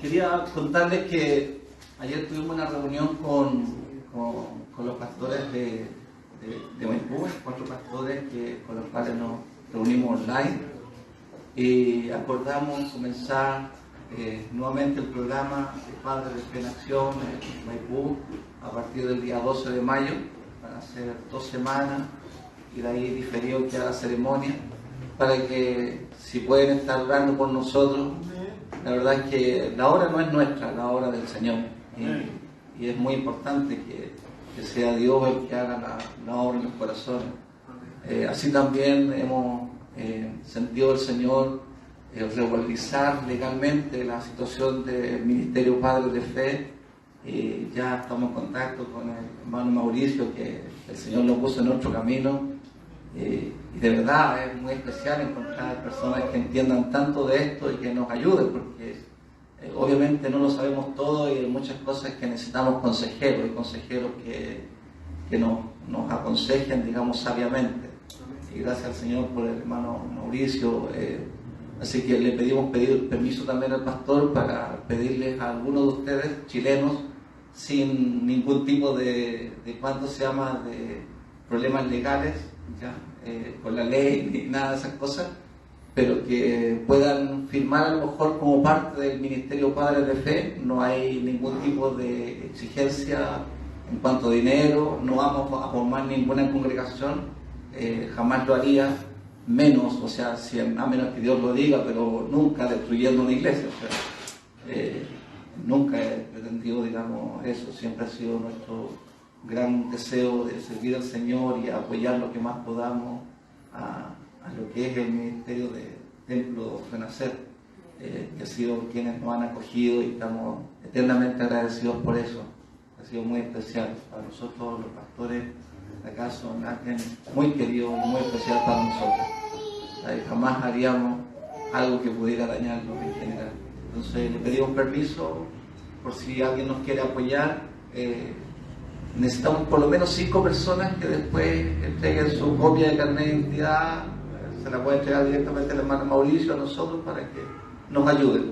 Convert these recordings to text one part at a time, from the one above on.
Quería contarles que ayer tuvimos una reunión con los pastores de Maipú, 4 pastores con los cuales nos reunimos online, y acordamos comenzar nuevamente el programa de Padres de Fe en Acción en Maipú a partir del día 12 de mayo. Van a ser 2 semanas y de ahí diferido queda la ceremonia, para que si pueden estar orando por nosotros. La verdad es que la obra no es nuestra, la obra del Señor, y es muy importante que sea Dios el que haga la obra en los corazones. Así también hemos sentido el Señor regularizar legalmente la situación del Ministerio Padres de Fe. Ya estamos en contacto con el hermano Mauricio, que el Señor lo puso en nuestro camino, y de verdad es muy especial encontrar personas que entiendan tanto de esto y que nos ayuden, porque obviamente no lo sabemos todo y hay muchas cosas que necesitamos consejeros, y consejeros que nos aconsejen, digamos, sabiamente. Y gracias al Señor por el hermano Mauricio. Así que le pedimos permiso también al pastor para pedirles a algunos de ustedes, chilenos, sin ningún tipo de ¿cuánto se llama?, de problemas legales, ya, con la ley ni nada de esas cosas, pero que puedan firmar a lo mejor como parte del Ministerio Padres de Fe. No hay ningún tipo de exigencia en cuanto a dinero, no vamos a formar ninguna congregación, jamás lo haría, menos, o sea, a menos que Dios lo diga, pero nunca destruyendo una iglesia. O sea, nunca he pretendido, digamos, eso. Siempre ha sido nuestro gran deseo de servir al Señor y apoyar lo que más podamos a lo que es el ministerio de Templo Renacer, que ha sido quienes nos han acogido, y estamos eternamente agradecidos por eso. Ha sido muy especial para nosotros. Los pastores de acá son alguien muy querido y muy especial para nosotros. Jamás haríamos algo que pudiera dañarlo en general. Entonces le pedimos permiso por si alguien nos quiere apoyar. Necesitamos por lo menos 5 personas que después entreguen su copia de carnet de identidad. Se la puede entregar directamente al hermano Mauricio, a nosotros, para que nos ayuden.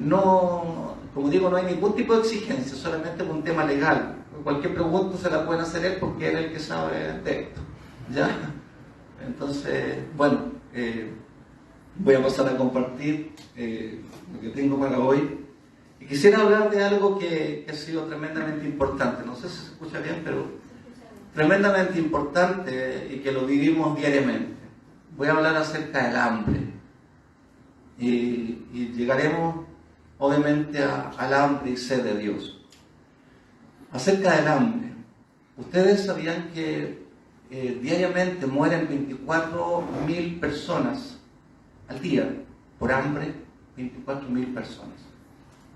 No, como digo, no hay ningún tipo de exigencia, solamente un tema legal. Cualquier pregunta se la pueden hacer él, porque él es el que sabe de esto, ¿ya? Entonces, bueno, voy a pasar a compartir lo que tengo para hoy. Y quisiera hablar de algo que ha sido tremendamente importante. No sé si se escucha bien, pero tremendamente importante, y que lo vivimos diariamente. Voy a hablar acerca del hambre. Y llegaremos, obviamente, al hambre y sed de Dios. Acerca del hambre. Ustedes sabían que diariamente mueren 24.000 personas al día por hambre. 24.000 personas.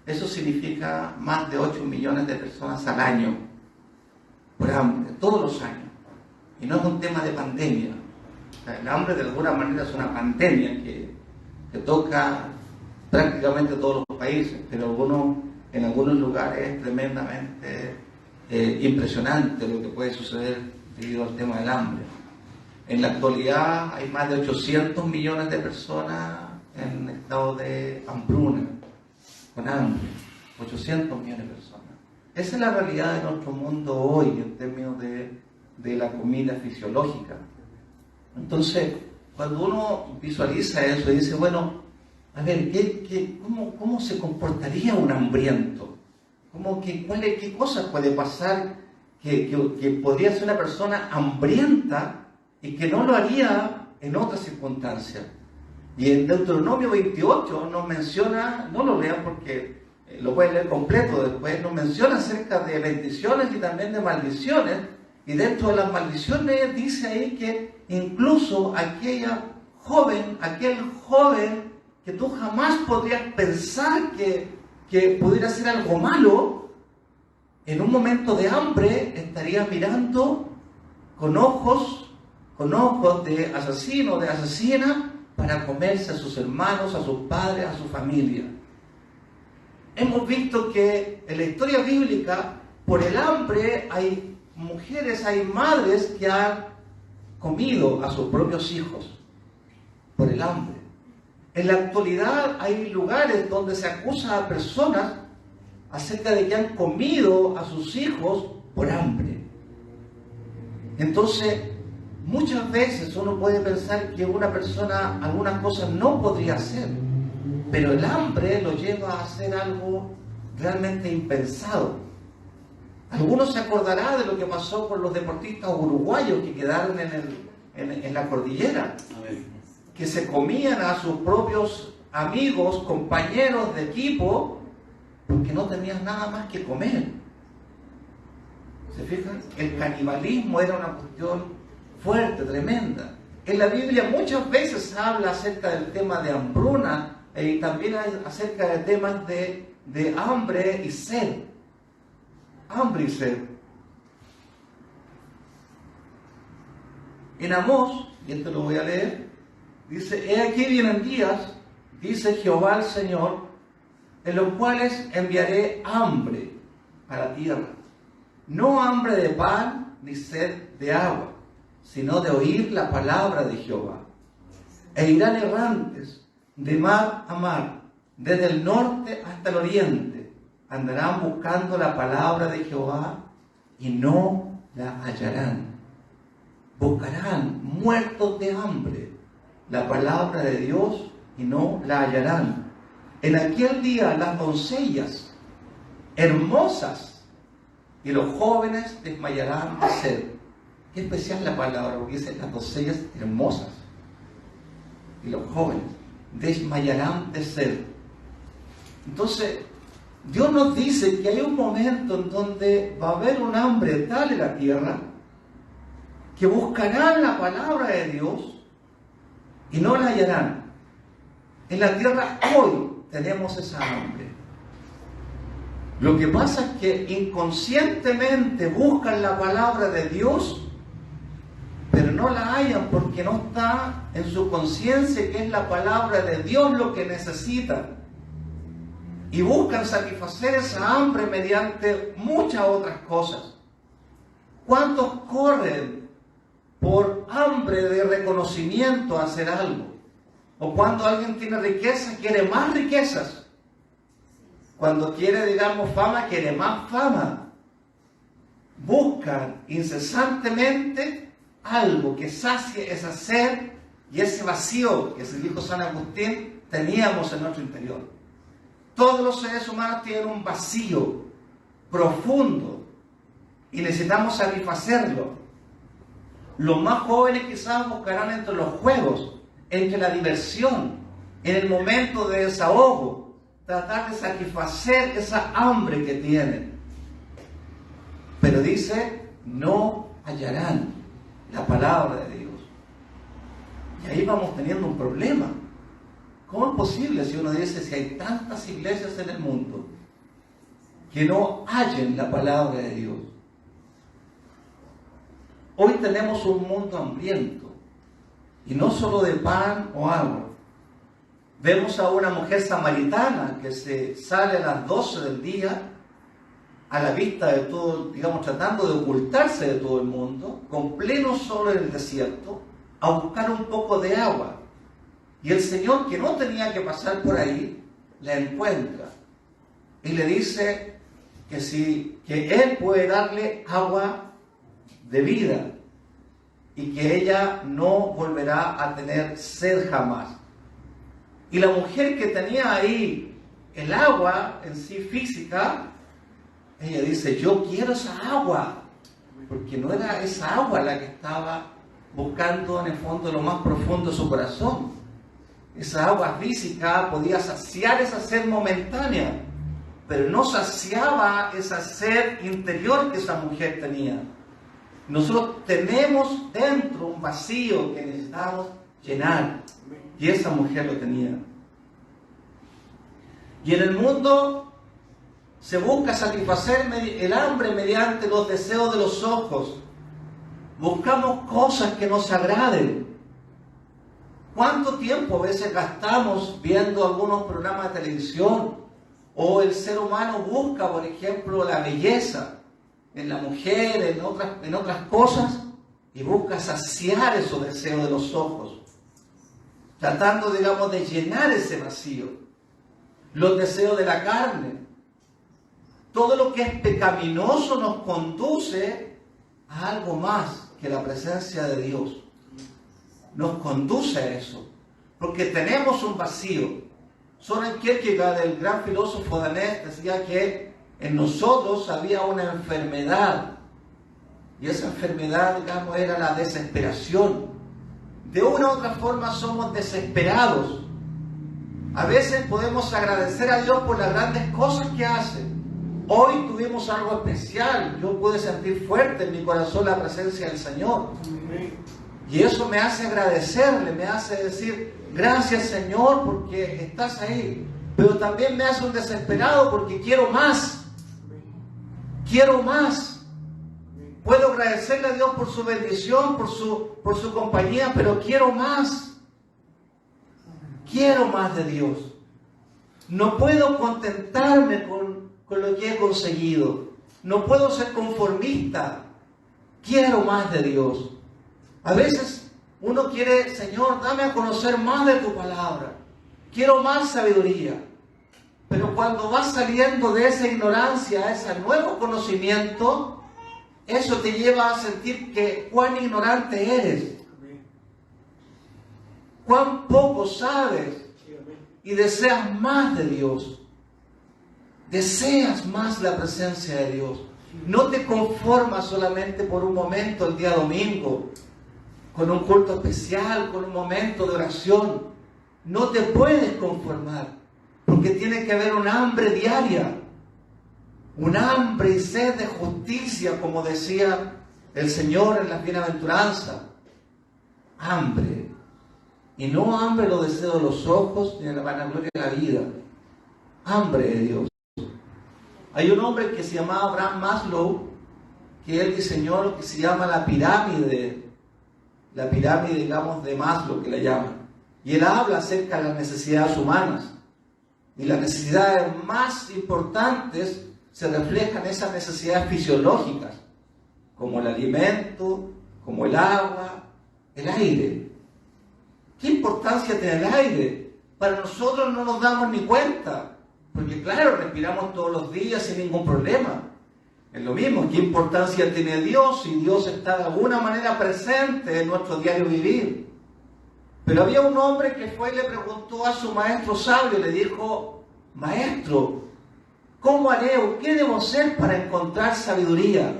Eso significa más de 8 millones de personas al año por hambre, todos los años. Y no es un tema de pandemia. O sea, el hambre de alguna manera es una pandemia que toca prácticamente todos los países, pero en algunos lugares es tremendamente impresionante lo que puede suceder debido al tema del hambre. En la actualidad hay más de 800 millones de personas en estado de hambruna, con hambre. 800 millones de personas. Esa es la realidad de nuestro mundo hoy en términos de la comida fisiológica. Entonces, cuando uno visualiza eso y dice, bueno, a ver, ¿cómo se comportaría un hambriento? ¿Qué cosas puede pasar que podría ser una persona hambrienta y que no lo haría en otras circunstancias? Y en Deuteronomio 28 nos menciona, no lo lean porque lo pueden leer completo después, nos menciona acerca de bendiciones y también de maldiciones. Y dentro de las maldiciones dice ahí que incluso aquel joven que tú jamás podrías pensar que pudiera hacer algo malo, en un momento de hambre estaría mirando con ojos de asesino, de asesina, para comerse a sus hermanos, a sus padres, a su familia. Hemos visto que en la historia bíblica, por el hambre, hay mujeres, hay madres que han comido a sus propios hijos por el hambre. En la actualidad hay lugares donde se acusa a personas acerca de que han comido a sus hijos por hambre. Entonces, muchas veces uno puede pensar que una persona algunas cosas no podría hacer, pero el hambre lo lleva a hacer algo realmente impensado. Algunos se acordarán de lo que pasó con los deportistas uruguayos que quedaron en la cordillera, que se comían a sus propios amigos, compañeros de equipo, porque no tenían nada más que comer. ¿Se fijan? El canibalismo era una cuestión fuerte, tremenda. En la Biblia muchas veces habla acerca del tema de hambruna y también acerca de temas de hambre y sed. Hambre y sed. En Amós, y esto lo voy a leer, dice: he aquí vienen días, dice Jehová el Señor, en los cuales enviaré hambre a la tierra. No hambre de pan ni sed de agua, sino de oír la palabra de Jehová. E irán errantes de mar a mar, desde el norte hasta el oriente. Andarán buscando la palabra de Jehová y no la hallarán. Buscarán muertos de hambre la palabra de Dios y no la hallarán. En aquel día las doncellas hermosas y los jóvenes desmayarán de sed. Qué especial la palabra, porque dice las doncellas hermosas y los jóvenes desmayarán de sed. Entonces, Dios nos dice que hay un momento en donde va a haber un hambre tal en la tierra que buscarán la palabra de Dios y no la hallarán. En la tierra hoy tenemos esa hambre. Lo que pasa es que inconscientemente buscan la palabra de Dios, pero no la hallan porque no está en su conciencia que es la palabra de Dios lo que necesitan. Y buscan satisfacer esa hambre mediante muchas otras cosas. ¿Cuántos corren por hambre de reconocimiento a hacer algo? O cuando alguien tiene riqueza, quiere más riquezas. Cuando quiere, digamos, fama, quiere más fama. Buscan incesantemente algo que sacie esa sed y ese vacío que, se dijo San Agustín, teníamos en nuestro interior. Todos los seres humanos tienen un vacío profundo y necesitamos satisfacerlo. Los más jóvenes quizás buscarán entre los juegos, entre la diversión, en el momento de desahogo, tratar de satisfacer esa hambre que tienen. Pero dice, no hallarán la palabra de Dios. Y ahí vamos teniendo un problema. ¿Cómo es posible si uno dice, si hay tantas iglesias en el mundo que no hallen la palabra de Dios? Hoy tenemos un mundo hambriento, y no solo de pan o agua. Vemos a una mujer samaritana que se sale a las 12 del día, a la vista de todo, digamos, tratando de ocultarse de todo el mundo, con pleno sol en el desierto, a buscar un poco de agua. Y el Señor, que no tenía que pasar por ahí, la encuentra y le dice que Él puede darle agua de vida y que ella no volverá a tener sed jamás. Y la mujer que tenía ahí el agua en sí física, ella dice, yo quiero esa agua, porque no era esa agua la que estaba buscando en el fondo, lo más profundo de su corazón. Esa agua física podía saciar esa sed momentánea, pero no saciaba esa sed interior que esa mujer tenía. Nosotros tenemos dentro un vacío que necesitamos llenar, y esa mujer lo tenía. Y en el mundo se busca satisfacer el hambre mediante los deseos de los ojos. Buscamos cosas que nos agraden. ¿Cuánto tiempo a veces gastamos viendo algunos programas de televisión? O el ser humano busca, por ejemplo, la belleza en la mujer, en otras cosas, y busca saciar esos deseos de los ojos. tratando, digamos, de llenar ese vacío. Los deseos de la carne. Todo lo que es pecaminoso nos conduce a algo más que la presencia de Dios. Nos conduce a eso. Porque tenemos un vacío. Søren Kierkegaard, el gran filósofo danés, decía que en nosotros había una enfermedad. Y esa enfermedad, digamos, era la desesperación. De una u otra forma somos desesperados. A veces podemos agradecer a Dios por las grandes cosas que hace. Hoy tuvimos algo especial. Yo pude sentir fuerte en mi corazón la presencia del Señor. Y eso me hace agradecerle, me hace decir, gracias Señor porque estás ahí. Pero también me hace un desesperado porque quiero más. Quiero más. Puedo agradecerle a Dios por su bendición, por su compañía, pero quiero más. Quiero más de Dios. No puedo contentarme con lo que he conseguido. No puedo ser conformista. Quiero más de Dios. A veces uno quiere, Señor, dame a conocer más de tu palabra. Quiero más sabiduría. Pero cuando vas saliendo de esa ignorancia a ese nuevo conocimiento, eso te lleva a sentir que cuán ignorante eres. Cuán poco sabes. Y deseas más de Dios. Deseas más la presencia de Dios. No te conformas solamente por un momento el día domingo, con un culto especial, con un momento de oración. No te puedes conformar, porque tiene que haber un hambre diaria, un hambre y sed de justicia, como decía el Señor en las bienaventuranzas. Hambre, y no hambre los deseos de los ojos, ni de la vanagloria de la vida. Hambre de Dios. Hay un hombre que se llamaba Abraham Maslow, que él diseñó lo que se llama la pirámide, digamos, de Maslow, que le llaman. Y él habla acerca de las necesidades humanas. Y las necesidades más importantes se reflejan en esas necesidades fisiológicas, como el alimento, como el agua, el aire. ¿Qué importancia tiene el aire? Para nosotros no nos damos ni cuenta. Porque claro, respiramos todos los días sin ningún problema. Es lo mismo, ¿qué importancia tiene Dios si Dios está de alguna manera presente en nuestro diario vivir? Pero había un hombre que fue y le preguntó a su maestro sabio, le dijo, maestro, ¿cómo haré o qué debo hacer para encontrar sabiduría?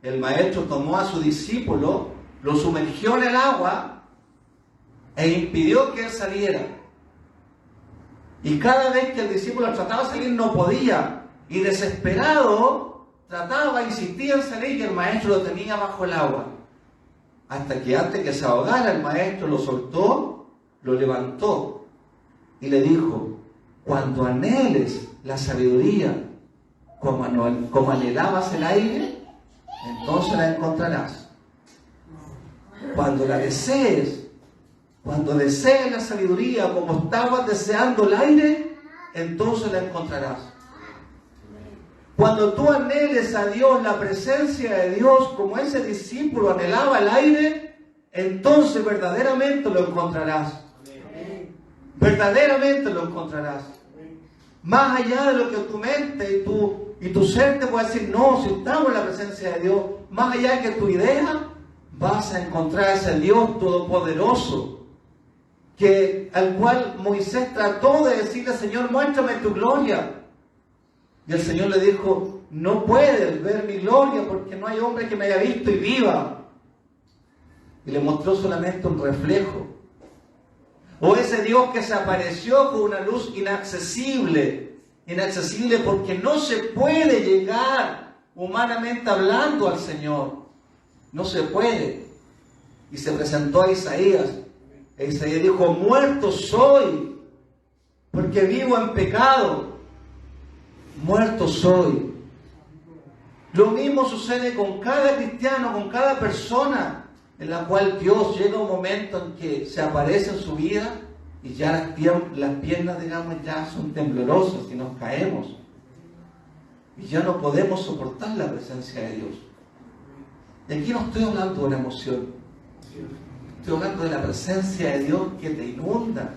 El maestro tomó a su discípulo, lo sumergió en el agua e impidió que él saliera. Y cada vez que el discípulo trataba de salir no podía. Y desesperado trataba, insistía en salir y el maestro lo tenía bajo el agua. Hasta que antes que se ahogara el maestro lo soltó, lo levantó y le dijo, cuando anheles la sabiduría como anhelabas el aire, entonces la encontrarás. Cuando la desees, cuando desees la sabiduría como estabas deseando el aire, entonces la encontrarás. Cuando tú anheles a Dios, la presencia de Dios, como ese discípulo anhelaba el aire, entonces verdaderamente lo encontrarás. Verdaderamente lo encontrarás. Más allá de lo que tu mente y tu ser te puede decir, no, si estamos en la presencia de Dios, más allá de que tu idea, vas a encontrar a ese Dios todopoderoso, al cual Moisés trató de decirle, Señor, muéstrame tu gloria. Y el Señor le dijo, no puedes ver mi gloria porque no hay hombre que me haya visto y viva. Y le mostró solamente un reflejo. O ese Dios que se apareció con una luz inaccesible. Inaccesible porque no se puede llegar humanamente hablando al Señor. No se puede. Y se presentó a Isaías. E Isaías dijo, muerto soy porque vivo en pecado. Muerto soy. Lo mismo sucede con cada cristiano, con cada persona en la cual Dios llega un momento en que se aparece en su vida y ya las piernas, digamos, ya son temblorosas y nos caemos. Y ya no podemos soportar la presencia de Dios. Y aquí no estoy hablando de una emoción. Estoy hablando de la presencia de Dios que te inunda,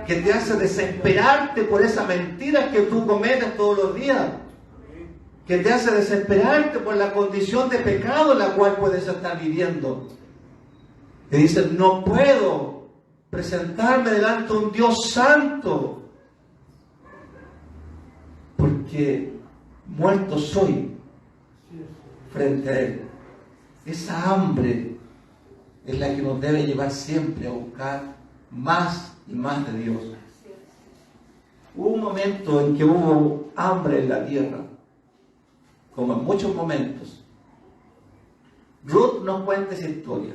que te hace desesperarte por esas mentiras que tú cometes todos los días, que te hace desesperarte por la condición de pecado en la cual puedes estar viviendo. Te dices, no puedo presentarme delante de un Dios santo, porque muerto soy frente a Él. Esa hambre es la que nos debe llevar siempre a buscar más y más de Dios. Hubo un momento en que hubo hambre en la tierra, como en muchos momentos. Ruth nos cuenta esa historia.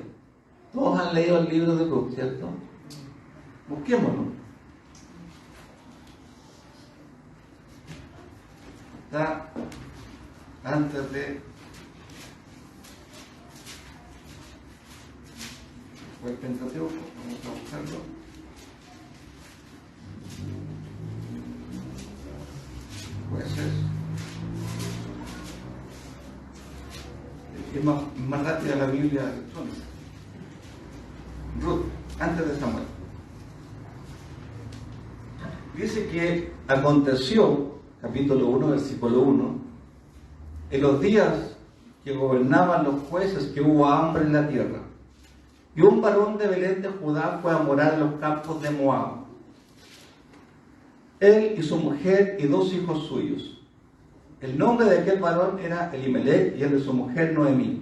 Todos han leído el libro de Ruth, ¿cierto? Busquémoslo. Está antes de... Fue el Pentateuco, vamos a buscarlo. Jueces. Es más rápida la Biblia electrónica. Ruth, antes de Samuel. Dice que aconteció, capítulo 1, versículo 1, en los días que gobernaban los jueces que hubo hambre en la tierra, y un varón de Belén de Judá fue a morar en los campos de Moab. Él y su mujer y 2 hijos suyos. El nombre de aquel varón era Elimelech y el de su mujer Noemí.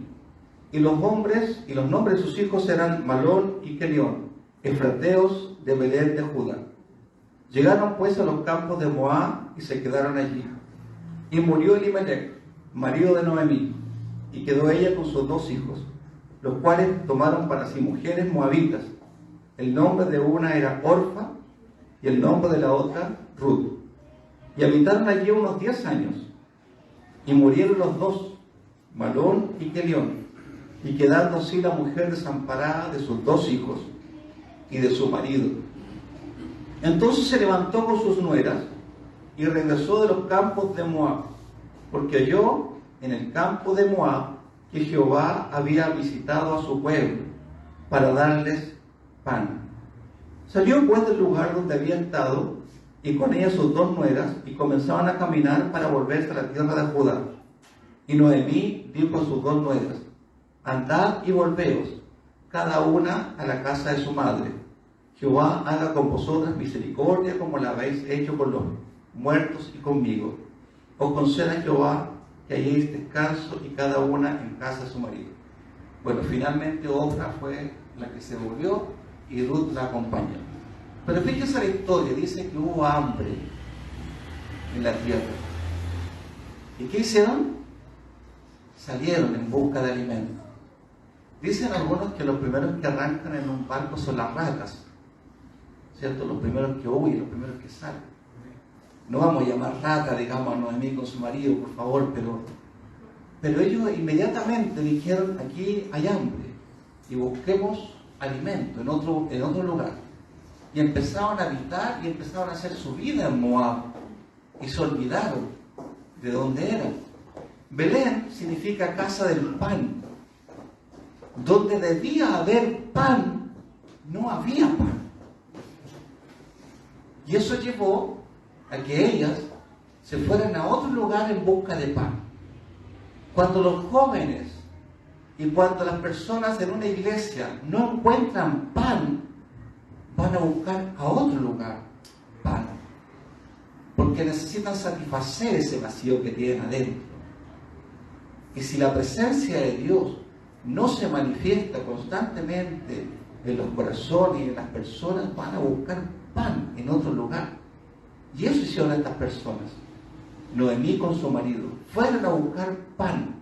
Y los nombres de sus hijos eran Malón y Kelión, efrateos de Belén de Judá. Llegaron pues a los campos de Moab y se quedaron allí. Y murió Elimelech, marido de Noemí, y quedó ella con sus 2 hijos, los cuales tomaron para sí mujeres moabitas. El nombre de una era Orfa y el nombre de la otra Ruth. Y habitaron allí unos 10 años. Y murieron los 2, Malón y Kelión, y quedando así la mujer desamparada de sus 2 hijos y de su marido. Entonces se levantó con sus nueras y regresó de los campos de Moab, porque halló en el campo de Moab que Jehová había visitado a su pueblo para darles pan. Salió pues del lugar donde había estado, y con ella sus 2 nueras, y comenzaban a caminar para volverse a la tierra de Judá. Y Noemí dijo a sus 2 nueras: andad y volveos, cada una a la casa de su madre. Jehová haga con vosotras misericordia como la habéis hecho con los muertos y conmigo. Os conceda Jehová que halléis descanso, y cada una en casa de su marido. Bueno, finalmente Orfa fue la que se volvió y Ruth la acompañó. Pero fíjense la historia, dice que hubo hambre en la tierra. ¿Y qué hicieron? Salieron en busca de alimento. Dicen algunos que los primeros que arrancan en un barco son las ratas, ¿cierto? Los primeros que huyen, los primeros que salen. No vamos a llamar rata, digamos, a Noemí con su marido, por favor, pero ellos inmediatamente dijeron: aquí hay hambre y busquemos alimento en otro lugar. Y empezaron a habitar y empezaron a hacer su vida en Moab, y se olvidaron de dónde eran. Belén significa casa del pan. Donde debía haber pan, no había pan. Y eso llevó a que ellas se fueran a otro lugar en busca de pan. Cuando los jóvenes y cuando las personas en una iglesia no encuentran pan, van a buscar a otro lugar pan, porque necesitan satisfacer ese vacío que tienen adentro. Y si la presencia de Dios no se manifiesta constantemente en los corazones y en las personas, van a buscar pan en otro lugar. Y eso hicieron estas personas. Noemí con su marido fueron a buscar pan.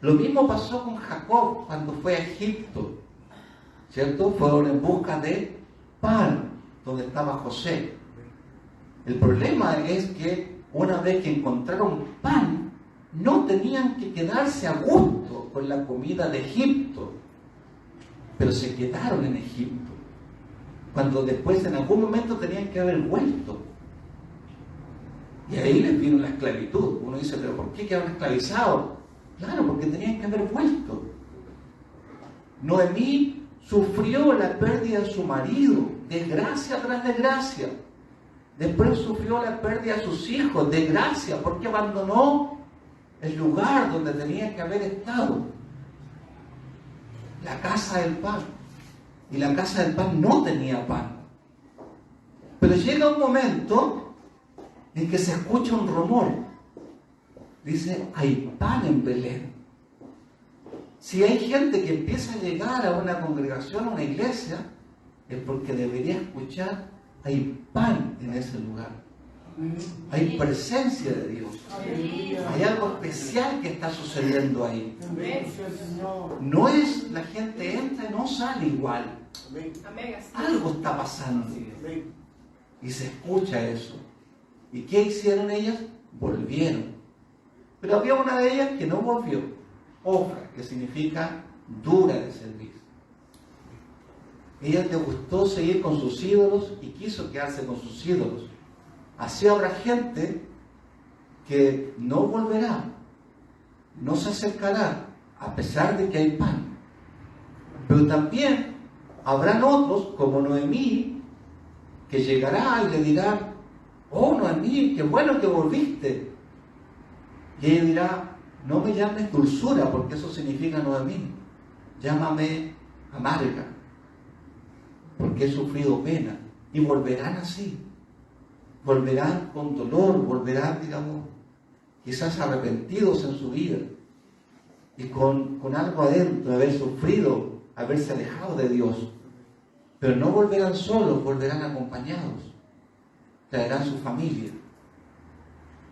Lo mismo pasó con Jacob cuando fue a Egipto, ¿cierto? Fueron en busca de pan donde estaba José. El problema es que una vez que encontraron pan, no tenían que quedarse a gusto con la comida de Egipto, pero se quedaron en Egipto, cuando después en algún momento tenían que haber vuelto. Y ahí les vino la esclavitud. Uno dice: ¿pero por qué quedaron esclavizados? Claro, porque tenían que haber vuelto. Noemí, sufrió la pérdida de su marido, desgracia tras desgracia. Después sufrió la pérdida de sus hijos, desgracia, porque abandonó el lugar donde tenía que haber estado. La casa del pan. Y la casa del pan no tenía pan. Pero llega un momento en que se escucha un rumor. Dice, hay pan en Belén. Si hay gente que empieza a llegar a una congregación, a una iglesia, es porque debería escuchar, hay pan en ese lugar. Hay presencia de Dios. Hay algo especial que está sucediendo ahí. No es la gente entra y no sale igual. Algo está pasando. Y se escucha eso. ¿Y qué hicieron ellas? Volvieron. Pero había una de ellas que no volvió. Ofra, que significa dura de servir. Ella le gustó seguir con sus ídolos y quiso quedarse con sus ídolos. Así habrá gente que no volverá, no se acercará, a pesar de que hay pan. Pero también habrán otros, como Noemí, que llegará y le dirán, oh Noemí, qué bueno que volviste. Y ella dirá, no me llames dulzura, porque eso significa Noemí. Llámame amarga, porque he sufrido pena. Y volverán así. Volverán con dolor, volverán, digamos, quizás arrepentidos en su vida. Y con algo adentro, haber sufrido, haberse alejado de Dios. Pero no volverán solos, volverán acompañados. Traerán su familia.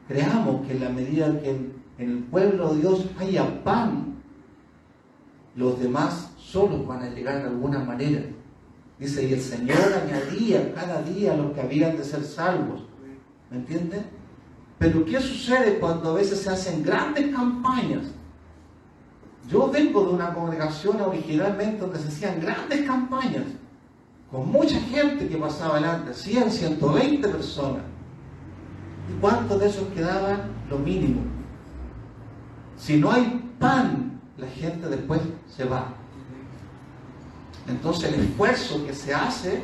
Creamos que en la medida que en el pueblo de Dios haya pan, los demás solos van a llegar de alguna manera. Dice, y el Señor añadía cada día a los que habían de ser salvos. ¿Me entienden? Pero ¿qué sucede cuando a veces se hacen grandes campañas? Yo vengo de una congregación originalmente donde se hacían grandes campañas, con mucha gente que pasaba adelante, 100, 120 personas. ¿Y cuántos de esos quedaban? Lo mínimo. Si no hay pan, la gente después se va. Entonces el esfuerzo que se hace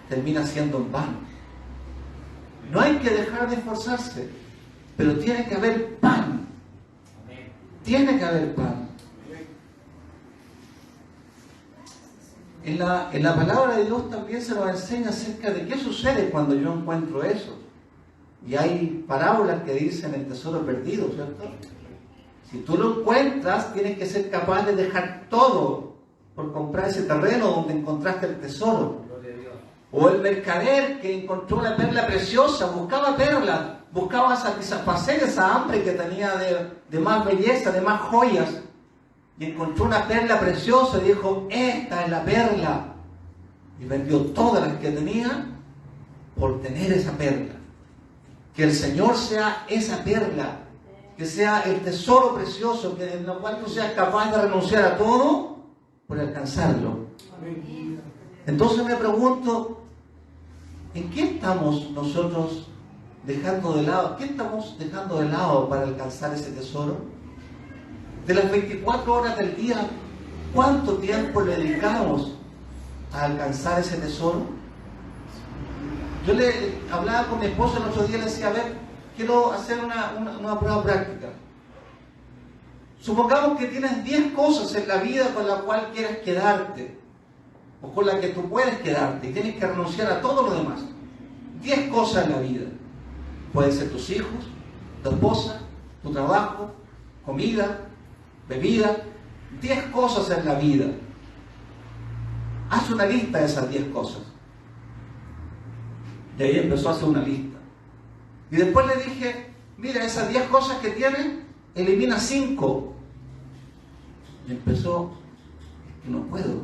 termina siendo en vano. No hay que dejar de esforzarse, pero tiene que haber pan. Tiene que haber pan. En la palabra de Dios también se nos enseña acerca de qué sucede cuando yo encuentro eso. Y hay parábolas que dicen el tesoro perdido, ¿cierto? Si tú lo encuentras, tienes que ser capaz de dejar todo por comprar ese terreno donde encontraste el tesoro. O el mercader que encontró la perla preciosa, buscaba perlas, buscaba satisfacer esa hambre que tenía de más belleza, de más joyas. Y encontró una perla preciosa y dijo, esta es la perla. Y vendió todas las que tenía por tener esa perla. Que el Señor sea esa perla, que sea el tesoro precioso, que en lo cual tú seas capaz de renunciar a todo por alcanzarlo. Entonces me pregunto, ¿en qué estamos nosotros dejando de lado? ¿Qué estamos dejando de lado para alcanzar ese tesoro? De las 24 horas del día, ¿cuánto tiempo le dedicamos a alcanzar ese tesoro? Yo le hablaba con mi esposa el otro día y le decía, a ver, quiero hacer una prueba práctica. Supongamos que tienes 10 cosas en la vida con las cuales quieres quedarte, o con las que tú puedes quedarte, y tienes que renunciar a todo lo demás. 10 cosas en la vida. Pueden ser tus hijos, tu esposa, tu trabajo, comida, bebida. 10 cosas en la vida. Haz una lista de esas 10 cosas. Y ahí empezó a hacer una lista. Y después le dije, mira, esas 10 cosas que tienes, elimina 5. Y empezó, es que no puedo.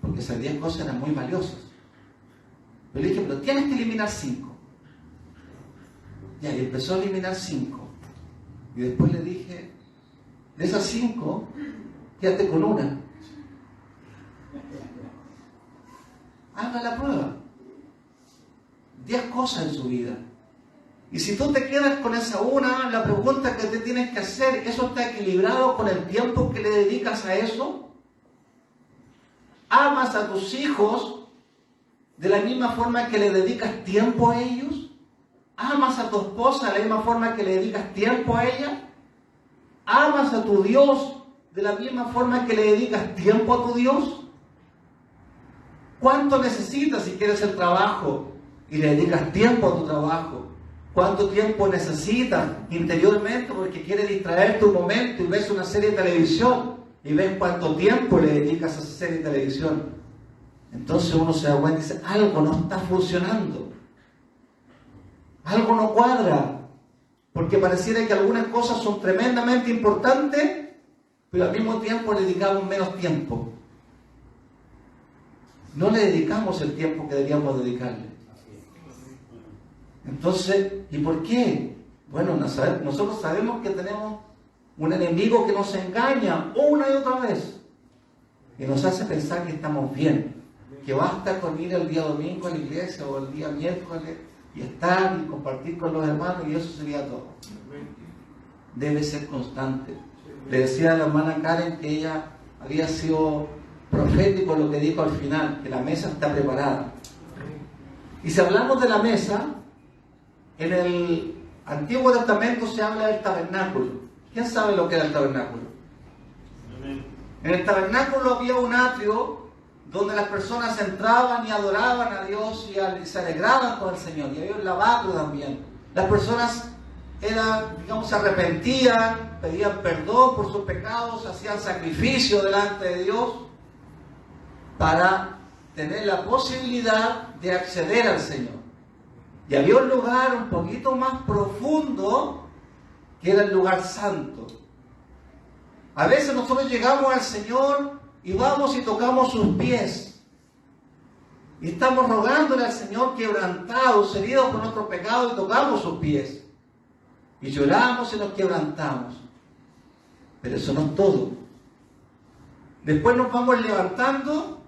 Porque esas 10 cosas eran muy valiosas. Pero le dije, pero tienes que eliminar 5. Y ahí empezó a eliminar 5. Y después le dije, de esas 5, quédate con una. Haga la prueba. 10 cosas en su vida. Y si tú te quedas con esa una, la pregunta que te tienes que hacer, ¿eso está equilibrado con el tiempo que le dedicas a eso? ¿Amas a tus hijos de la misma forma que le dedicas tiempo a ellos? ¿Amas a tu esposa de la misma forma que le dedicas tiempo a ella? ¿Amas a tu Dios de la misma forma que le dedicas tiempo a tu Dios? ¿Cuánto necesitas si quieres el trabajo y le dedicas tiempo a tu trabajo? ¿Cuánto tiempo necesitas interiormente porque quieres distraerte un momento y ves una serie de televisión y ves cuánto tiempo le dedicas a esa serie de televisión? Entonces uno se da cuenta y dice, algo no está funcionando. Algo no cuadra. Porque pareciera que algunas cosas son tremendamente importantes, pero al mismo tiempo le dedicamos menos tiempo. No le dedicamos el tiempo que deberíamos dedicarle. Entonces, ¿y por qué? Bueno, nosotros sabemos que tenemos un enemigo que nos engaña una y otra vez y nos hace pensar que estamos bien, que basta con ir el día domingo a la iglesia o el día miércoles y estar y compartir con los hermanos y eso sería todo. Debe ser constante. Le decía a la hermana Karen que ella había sido profético lo que dijo al final, que la mesa está preparada. Y si hablamos de la mesa, en el Antiguo Testamento se habla del tabernáculo. ¿Quién sabe lo que era el tabernáculo? En el tabernáculo había un atrio donde las personas entraban y adoraban a Dios y se alegraban con el Señor. Y había un lavatorio también. Las personas se arrepentían, pedían perdón por sus pecados, hacían sacrificio delante de Dios para tener la posibilidad de acceder al Señor. Y había un lugar un poquito más profundo que era el lugar santo. A veces nosotros llegamos al Señor y vamos y tocamos sus pies. Y estamos rogándole al Señor quebrantados, heridos por nuestros pecados y tocamos sus pies. Y lloramos y nos quebrantamos. Pero eso no es todo. Después nos vamos levantando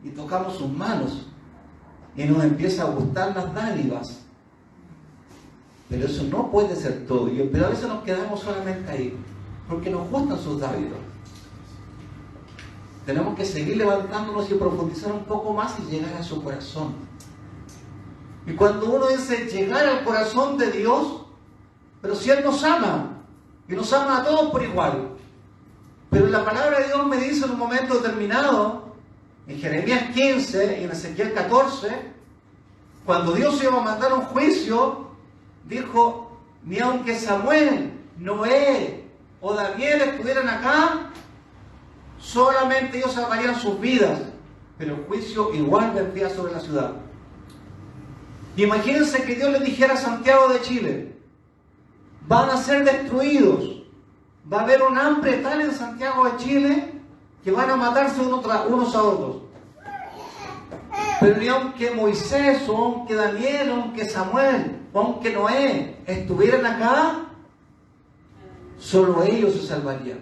y tocamos sus manos. Y nos empieza a gustar las dádivas. Pero eso no puede ser todo. Pero a veces nos quedamos solamente ahí, porque nos gustan sus dádivas. Tenemos que seguir levantándonos y profundizar un poco más y llegar a su corazón. Y cuando uno dice llegar al corazón de Dios, pero si Él nos ama, y nos ama a todos por igual. Pero la palabra de Dios me dice en un momento determinado, en Jeremías 15 y en Ezequiel 14, cuando Dios iba a mandar un juicio, dijo, ni aunque Samuel, Noé o Daniel estuvieran acá, solamente ellos salvarían sus vidas, pero el juicio igual vendría sobre la ciudad. Imagínense que Dios le dijera a Santiago de Chile, van a ser destruidos, va a haber un hambre tal en Santiago de Chile que van a matarse unos a otros. Pero ni aunque Moisés, o aunque Daniel, o aunque Samuel, o aunque Noé estuvieran acá, solo ellos se salvarían,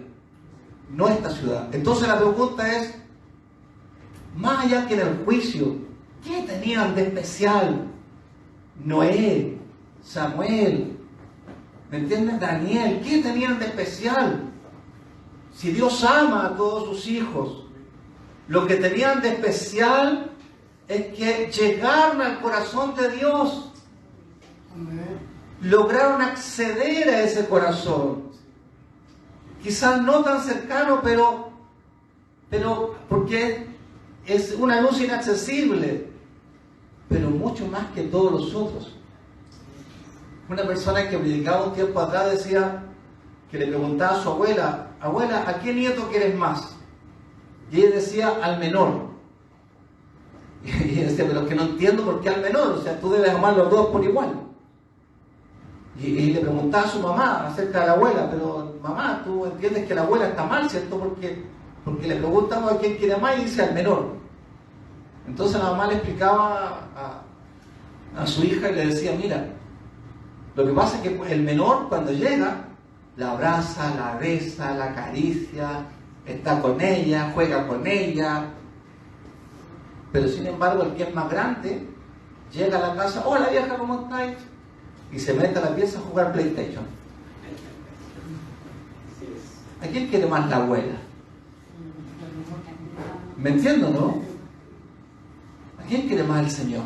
no esta ciudad. Entonces la pregunta es, más allá que en el juicio, ¿qué tenían de especial Noé, Samuel, ¿me entiendes? Daniel, ¿qué tenían de especial? Si Dios ama a todos sus hijos, lo que tenían de especial es que llegaron al corazón de Dios. Lograron acceder a ese corazón. Quizás no tan cercano, pero porque es una luz inaccesible, pero mucho más que todos los otros. Una persona que predicaba un tiempo atrás decía que le preguntaba a su abuela, abuela, ¿a qué nieto quieres más? Y ella decía, al menor. Y ella decía, pero es que no entiendo por qué al menor, o sea, tú debes amar a los dos por igual. Y le preguntaba a su mamá acerca de la abuela, pero mamá, tú entiendes que la abuela está mal, ¿cierto? Porque le preguntamos a quién quiere más y dice al menor. Entonces la mamá le explicaba a su hija y le decía, mira, lo que pasa es que el menor cuando llega, la abraza, la besa, la acaricia, está con ella, juega con ella. Pero sin embargo el que es más grande llega a la casa, hola vieja, ¿cómo estáis? Y se mete a la pieza a jugar PlayStation. ¿A quién quiere más la abuela? ¿Me entiendo, no? ¿A quién quiere más el Señor?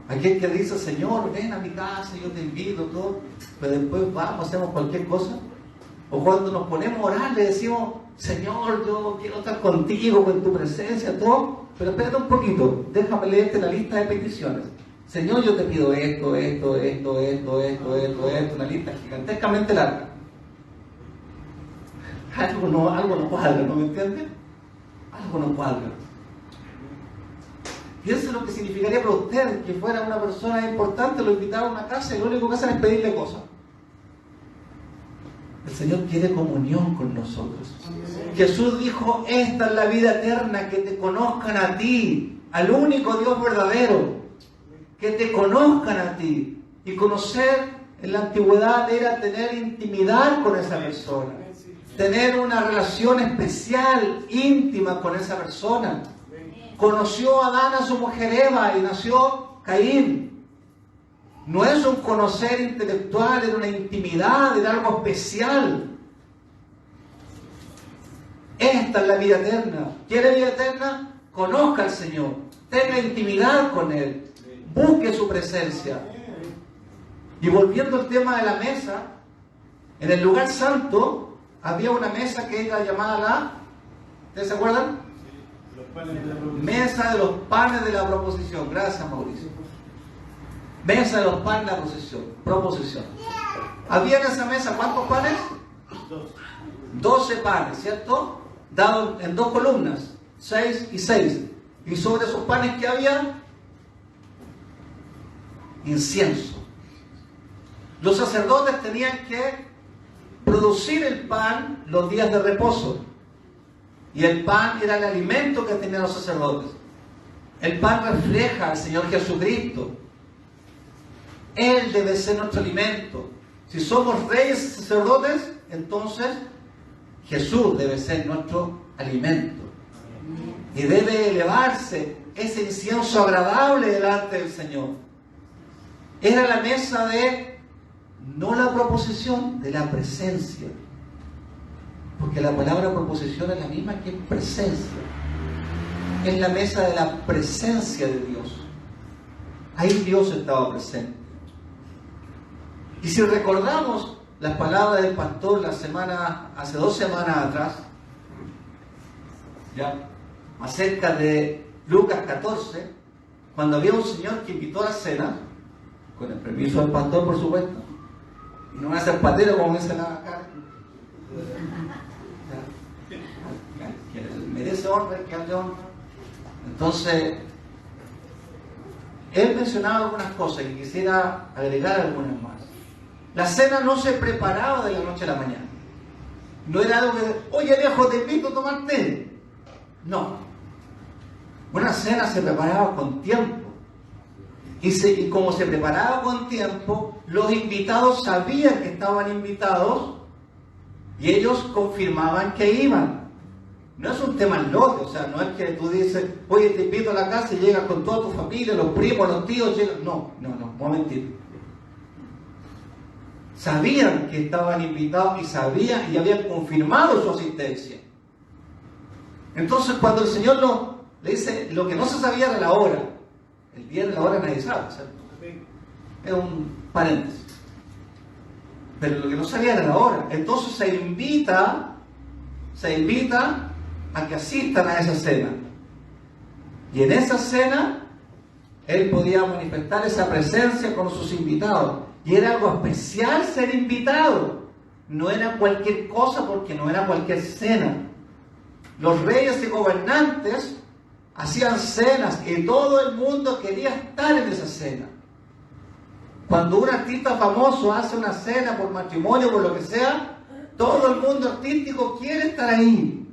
Aquel que dice, Señor, ven a mi casa, yo te invito, todo, pero después vamos, hacemos cualquier cosa. O cuando nos ponemos a orar, le decimos, Señor, yo quiero estar contigo, con tu presencia, todo, pero espérate un poquito, déjame leerte la lista de peticiones. Señor, yo te pido esto, una lista gigantescamente larga. Algo no cuadra, ¿no me entiendes? Algo no cuadra. Piense lo que significaría para usted que fuera una persona importante, lo invitara a una casa y lo único que hacen es pedirle cosas. El Señor quiere comunión con nosotros. Jesús dijo, esta es la vida eterna, que te conozcan a ti, al único Dios verdadero, que te conozcan a ti. Y conocer en la antigüedad era tener intimidad con esa persona, tener una relación especial, íntima con esa persona. Conoció Adán a su mujer Eva y nació Caín. No es un conocer intelectual, era una intimidad, era algo especial. Esta es la vida eterna. ¿Quiere vida eterna? Conozca al Señor, tenga intimidad con Él, busque su presencia. Y volviendo al tema de la mesa, en el lugar santo había una mesa que era llamada ¿ustedes se acuerdan? Mesa de los panes de la proposición. Gracias, Mauricio. Mesa de los panes de la proposición. Había en esa mesa, ¿cuántos panes? 12 panes, ¿cierto? Dados en 2 columnas, 6 y 6. Y sobre esos panes que había, incienso. Los sacerdotes tenían que producir el pan los días de reposo. Y el pan era el alimento que tenían los sacerdotes. El pan refleja al Señor Jesucristo. Él debe ser nuestro alimento. Si somos reyes y sacerdotes, entonces Jesús debe ser nuestro alimento. Y debe elevarse ese incienso agradable delante del Señor. Era la mesa de, no la proposición, de la presencia. Porque la palabra proposición es la misma que presencia. Es la mesa de la presencia de Dios. Ahí Dios estaba presente. Y si recordamos las palabras del pastor hace 2 semanas atrás, ya, acerca de Lucas 14, cuando había un señor que invitó a la cena, con el permiso del pastor, por supuesto, y no van a ser patero como me dicen acá. Merece honra, que hable honra. Entonces, él mencionaba algunas cosas y quisiera agregar algunas más. La cena no se preparaba de la noche a la mañana. No era algo que, oye viejo, te invito a tomar té. No. Una cena se preparaba con tiempo. Y como se preparaba con tiempo, los invitados sabían que estaban invitados y ellos confirmaban que iban. No es un tema en lote, o sea, no es que tú dices, oye, te invito a la casa y llegas con toda tu familia, los primos, los tíos, llegan. No, momentito. Sabían que estaban invitados y sabían y habían confirmado su asistencia. Entonces, cuando el Señor le dice, lo que no se sabía era la hora. El día de la hora nadie sabe, ¿cierto? Es un paréntesis. Pero lo que no sabía era la hora. Entonces se invita a que asistan a esa cena. Y en esa cena, Él podía manifestar esa presencia con sus invitados. Y era algo especial ser invitado. No era cualquier cosa porque no era cualquier cena. Los reyes y gobernantes hacían cenas y todo el mundo quería estar en esa cena. Cuando un artista famoso hace una cena por matrimonio, por lo que sea, todo el mundo artístico quiere estar ahí.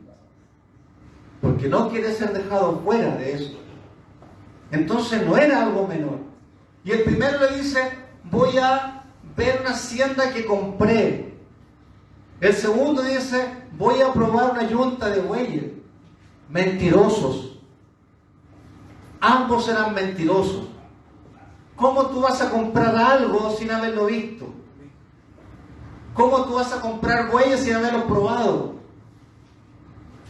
Porque no quiere ser dejado fuera de eso. Entonces no era algo menor. Y el primero le dice, voy a ver una hacienda que compré. El segundo dice, voy a probar una yunta de bueyes. Mentirosos. Ambos eran mentirosos. ¿Cómo tú vas a comprar algo sin haberlo visto? ¿Cómo tú vas a comprar bueyes sin haberlo probado?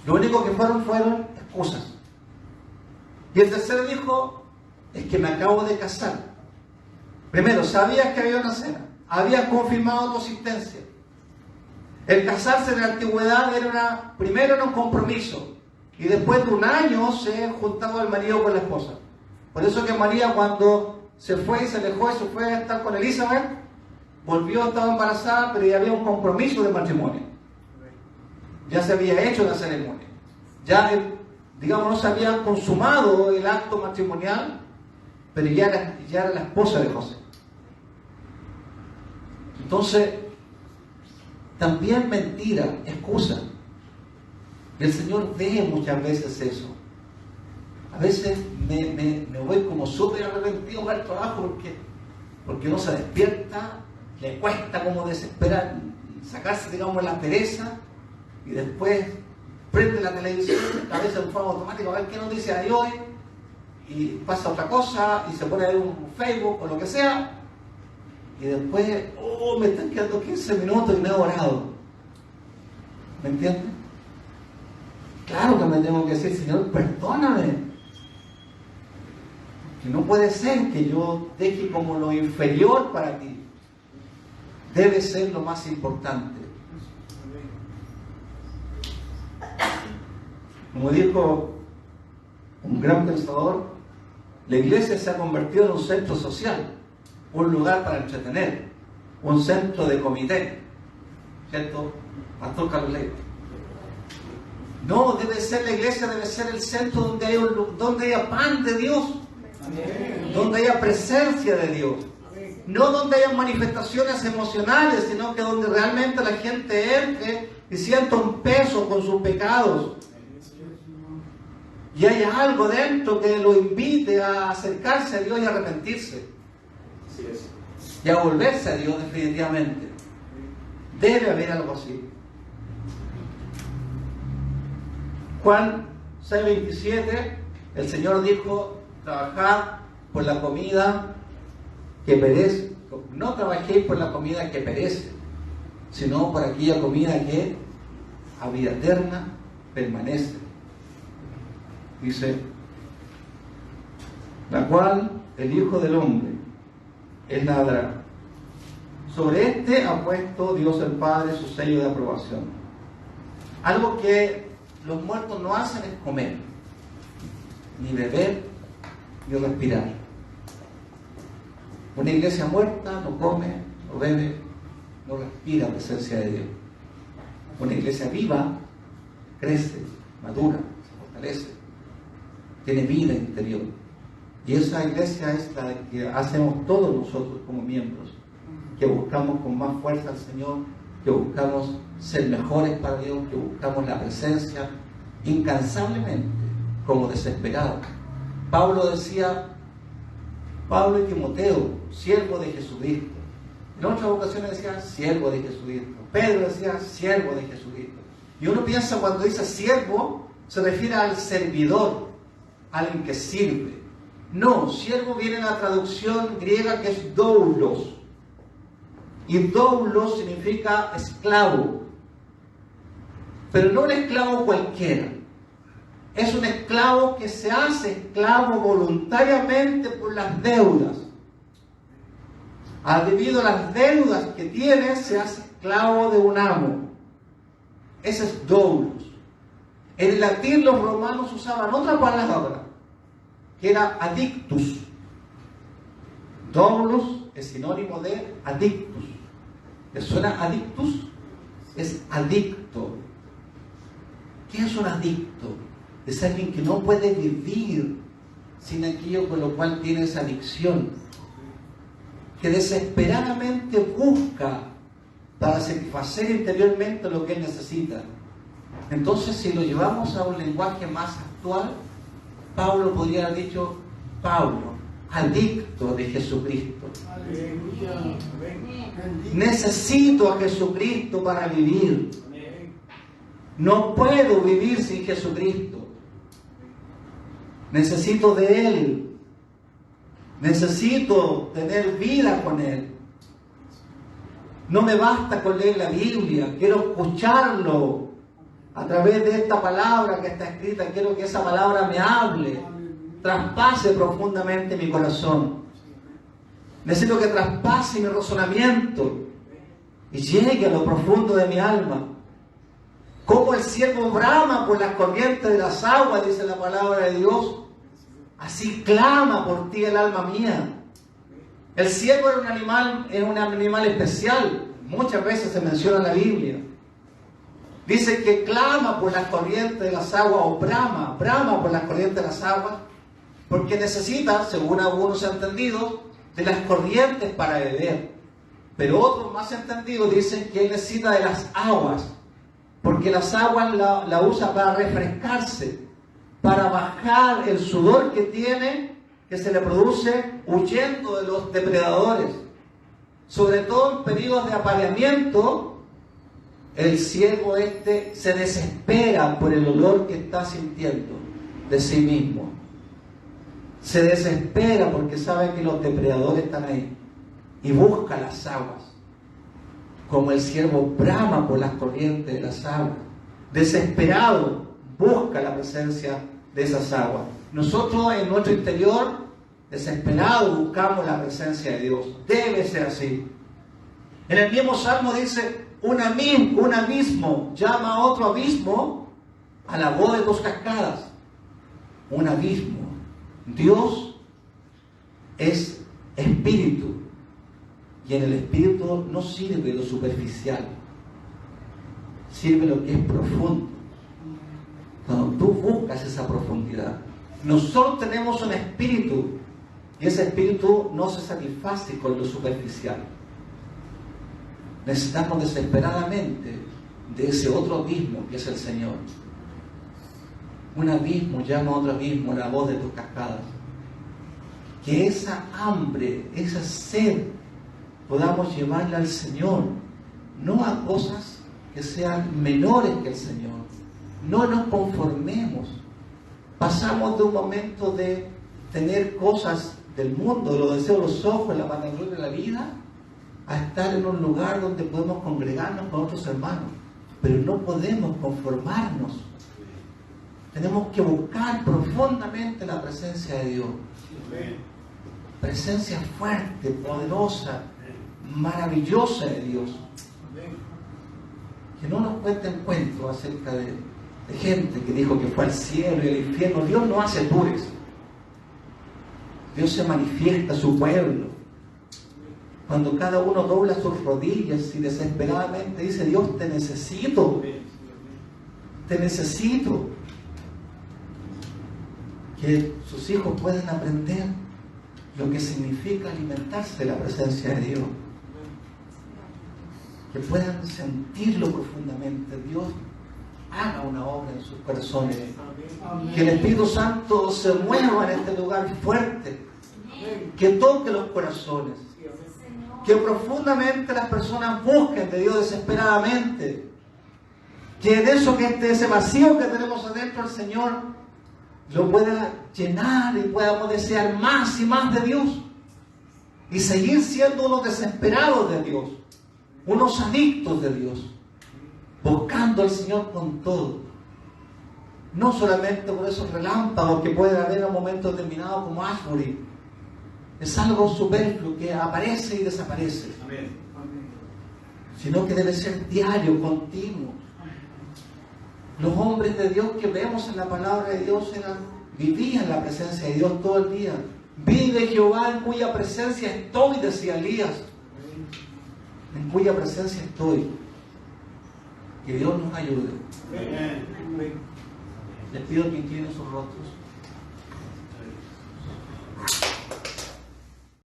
Lo único que fueron excusas. Y el tercero dijo, es que me acabo de casar. Primero, sabías que había una cena, habías confirmado tu asistencia. El casarse en la antigüedad primero era un compromiso, y después de un año se juntaba el marido con la esposa. Por eso que María, cuando se fue y se alejó y se fue a estar con Elizabeth, volvió, estaba embarazada, pero ya había un compromiso de matrimonio. Ya se había hecho la ceremonia. Ya, digamos, no se había consumado el acto matrimonial, pero ya era la esposa de José. Entonces, también mentira, excusa. Y el Señor ve muchas veces eso. A veces me voy como súper arrepentido al trabajo porque no se despierta, le cuesta como desesperar, sacarse, digamos, la pereza, y después prende la televisión, a veces en forma automática, a ver qué noticia hay hoy, y pasa otra cosa, y se pone a ver un Facebook o lo que sea, y después, me están quedando 15 minutos y no he orado. ¿Me entiendes? Claro que me tengo que decir, Señor, perdóname. Que no puede ser que yo deje como lo inferior para ti. Debe ser lo más importante. Como dijo un gran pensador, la iglesia se ha convertido en un centro social, un lugar para entretener, un centro de comité. ¿Cierto, Pastor Carlos Leiva? No, la iglesia debe ser el centro donde haya pan de Dios, donde haya presencia de Dios, no donde haya manifestaciones emocionales, sino que donde realmente la gente entre y sienta un peso con sus pecados, y haya algo dentro que lo invite a acercarse a Dios y a arrepentirse y a volverse a Dios definitivamente. Debe haber algo así. Juan 6:27, el Señor dijo, trabajad por la comida que perece. No trabajéis por la comida que perece, sino por aquella comida que a vida eterna permanece. Dice, la cual el Hijo del Hombre es la dará. Sobre este ha puesto Dios el Padre su sello de aprobación. Algo que los muertos no hacen es comer, ni beber, ni respirar. Una iglesia muerta no come, no bebe, no respira presencia de Dios. Una iglesia viva crece, madura, se fortalece, tiene vida interior. Y esa iglesia es la que hacemos todos nosotros como miembros, que buscamos con más fuerza al Señor, que buscamos ser mejores para Dios, que buscamos la presencia incansablemente, como desesperados. Pablo decía, Pablo y Timoteo, siervo de Jesucristo. En otras ocasiones decía, siervo de Jesucristo. Pedro decía, siervo de Jesucristo. Y uno piensa, cuando dice siervo, se refiere al servidor, alguien que sirve. No, siervo viene en la traducción griega que es doulos. Y doulos significa esclavo. Pero no un esclavo cualquiera. Es un esclavo que se hace esclavo voluntariamente por las deudas. Debido a las deudas que tiene, se hace esclavo de un amo. Ese es doulos. En el latín los romanos usaban otra palabra, que era adictus. Doulos es sinónimo de adictus. ¿Les suena adictus? Es adicto. ¿Qué es un adicto? Es alguien que no puede vivir sin aquello con lo cual tiene esa adicción, que desesperadamente busca para satisfacer interiormente lo que él necesita. Entonces, si lo llevamos a un lenguaje más actual, Pablo podría haber dicho, Pablo, adicto de Jesucristo. Aleluya. Necesito a Jesucristo para vivir. No puedo vivir sin Jesucristo. Necesito de Él. Necesito tener vida con Él. No me basta con leer la Biblia. Quiero escucharlo A través de esta palabra que está escrita, quiero que esa palabra me hable, traspase profundamente mi corazón. Necesito que traspase mi razonamiento y llegue a lo profundo de mi alma. Como el siervo brama por las corrientes de las aguas, dice la palabra de Dios, así clama por ti el alma mía. El siervo era un animal especial. Muchas veces se menciona en la Biblia. Dice que clama por las corrientes de las aguas, o brama por las corrientes de las aguas, porque necesita, según algunos entendidos, de las corrientes para beber. Pero otros más entendidos dicen que él necesita de las aguas, porque las aguas la usa para refrescarse, para bajar el sudor que tiene, que se le produce huyendo de los depredadores. Sobre todo en periodos de apareamiento, el siervo se desespera por el olor que está sintiendo de sí mismo. Se desespera porque sabe que los depredadores están ahí y busca las aguas. Como el siervo brama por las corrientes de las aguas, desesperado busca la presencia de esas aguas. Nosotros en nuestro interior, desesperados, buscamos la presencia de Dios. Debe ser así. En el mismo Salmo dice: un abismo llama a otro abismo a la voz de tus cascadas. Un abismo. Dios es espíritu, y en el espíritu no sirve lo superficial, sirve lo que es profundo. Cuando tú buscas esa profundidad, nosotros tenemos un espíritu, y ese espíritu no se satisface con lo superficial. Necesitamos desesperadamente de ese otro abismo que es el Señor. Un abismo llama a otro abismo, la voz de tus cascadas. Que esa hambre, esa sed, podamos llevarla al Señor, no a cosas que sean menores que el Señor. No nos conformemos. Pasamos de un momento de tener cosas del mundo, de los deseos de los ojos, la vanagloria de la vida, a estar en un lugar donde podemos congregarnos con otros hermanos. Pero no podemos conformarnos. Tenemos que buscar profundamente la presencia de Dios. Presencia fuerte, poderosa, maravillosa de Dios. Que no nos cuenten cuentos acerca de gente que dijo que fue al cielo y al infierno. Dios no hace tours. Dios se manifiesta a su pueblo. Cuando cada uno dobla sus rodillas y desesperadamente dice: Dios, te necesito. Te necesito. Que sus hijos puedan aprender lo que significa alimentarse de la presencia de Dios. Que puedan sentirlo profundamente. Dios haga una obra en sus corazones. Que el Espíritu Santo se mueva en este lugar fuerte. Que toque los corazones. Que profundamente las personas busquen de Dios desesperadamente. Que en eso, ese vacío que tenemos adentro, el Señor lo pueda llenar y podamos desear más y más de Dios. Y seguir siendo unos desesperados de Dios. Unos adictos de Dios. Buscando al Señor con todo. No solamente por esos relámpagos que pueden haber en un momento determinado como Ashbury. Es algo superfluo que aparece y desaparece. Amén. Sino que debe ser diario, continuo. Los hombres de Dios que vemos en la palabra de Dios vivían la presencia de Dios todo el día. Vive Jehová en cuya presencia estoy, decía Elías. En cuya presencia estoy. Que Dios nos ayude. Les pido que inclinen sus rostros.